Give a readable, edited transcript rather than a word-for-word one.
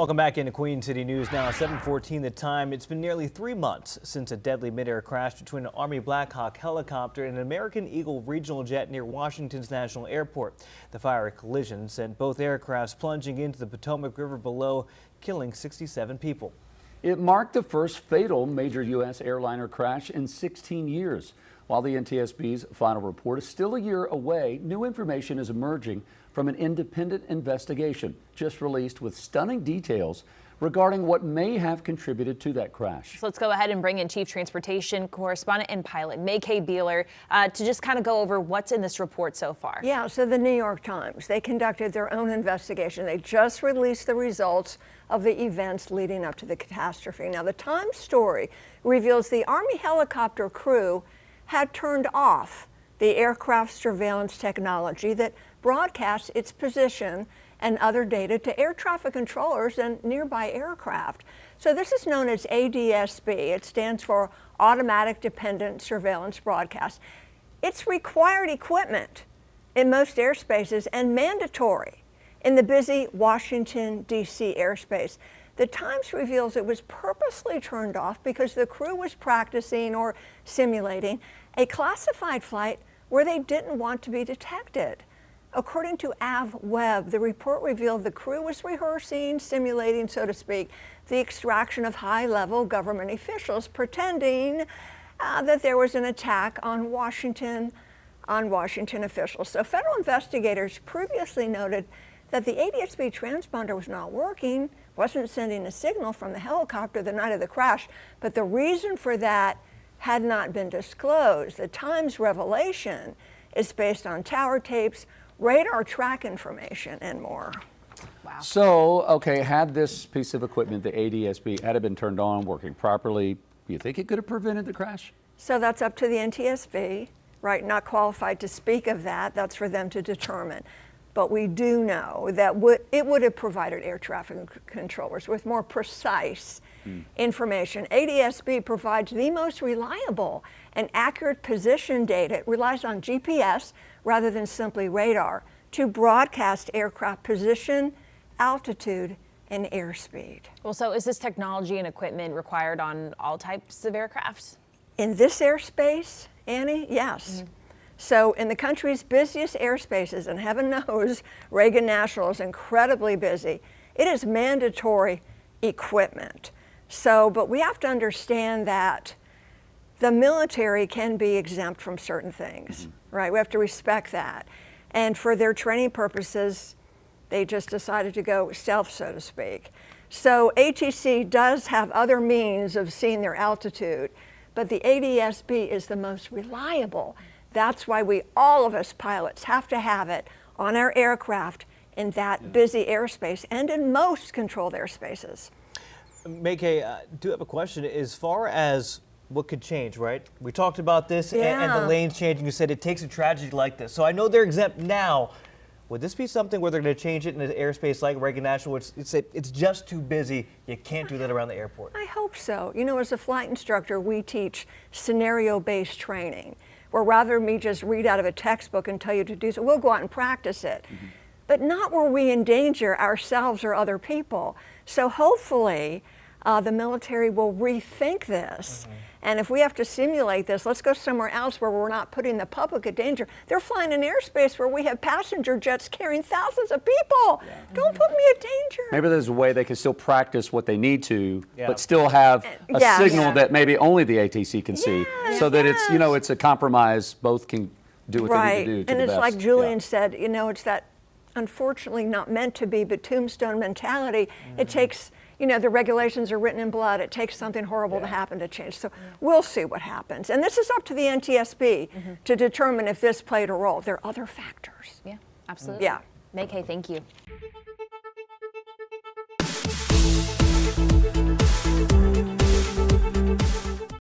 Welcome back into Queen City News now, 7:14 the time. It's been nearly 3 months since a deadly midair crash between an Army Black Hawk helicopter and an American Eagle regional jet near Washington's National Airport. The fiery collision sent both aircrafts plunging into the Potomac River below, killing 67 people. It marked the first fatal major U.S. airliner crash in 16 years. While the NTSB's final report is still a year away, new information is emerging from an independent investigation just released with stunning details regarding what may have contributed to that crash. So let's go ahead and bring in Chief Transportation Correspondent and Pilot May Beeler to just kind of go over what's in this report so far. Yeah, so the New York Times, they conducted their own investigation. They just released the results of the events leading up to the catastrophe. Now, the Times story reveals the Army helicopter crew had turned off the aircraft surveillance technology that broadcasts its position and other data to air traffic controllers and nearby aircraft. So this is known as ADSB. It stands for Automatic Dependent Surveillance Broadcast. It's required equipment in most airspaces and mandatory in the busy Washington, D.C. airspace. The Times reveals it was purposely turned off because the crew was practicing or simulating a classified flight where they didn't want to be detected. According to Av Webb, the report revealed the crew was rehearsing, simulating, so to speak, the extraction of high-level government officials, pretending that there was an attack on Washington officials. So federal investigators previously noted that the ADSB transponder was not working, wasn't sending a signal from the helicopter the night of the crash, but the reason for that had not been disclosed. The Times revelation is based on tower tapes, radar track information, and more. Wow. So, okay, had this piece of equipment, the ADSB, had it been turned on, working properly, do you think it could have prevented the crash? So that's up to the NTSB, right? Not qualified to speak of that. That's for them to determine. But we do know that it would have provided air traffic controllers with more precise information. ADSB provides the most reliable and accurate position data. It relies on GPS rather than simply radar to broadcast aircraft position, altitude, and airspeed. Well, so is this technology and equipment required on all types of aircrafts? In this airspace, Annie, yes. So in the country's busiest airspaces, and heaven knows Reagan National is incredibly busy, it is mandatory equipment. So, but we have to understand that the military can be exempt from certain things, right? We have to respect that. And for their training purposes, they just decided to go stealth, so to speak. So ATC does have other means of seeing their altitude, but the ADSB is the most reliable. That's why all of us pilots have to have it on our aircraft in that busy airspace and in most controlled airspaces. May, I do have a question as far as what could change, right? We talked about this and the lanes changing. You said it takes a tragedy like this. So I know they're exempt now. Would this be something where they're going to change it in an airspace like Reagan National? It's just too busy. You can't do that around the airport. I hope so. You know, as a flight instructor, we teach scenario-based training, where rather than me just read out of a textbook and tell you to do so, we'll go out and practice it. But not where we endanger ourselves or other people. So hopefully the military will rethink this. And if we have to simulate this, let's go somewhere else where we're not putting the public in danger. They're flying in airspace where we have passenger jets carrying thousands of people. Don't put me in danger. Maybe there's a way they can still practice what they need to, but still have a Yes. signal that maybe only the ATC can see, so that it's, you know, it's a compromise. Both can do what they need to do to and the it's best. like Julian said, you know, it's that unfortunately not meant to be, but tombstone mentality. It takes, you know, the regulations are written in blood. It takes something horrible to happen to change. So we'll see what happens. And this is up to the NTSB to determine if this played a role. There are other factors. Yeah, absolutely. Yeah. May, thank you.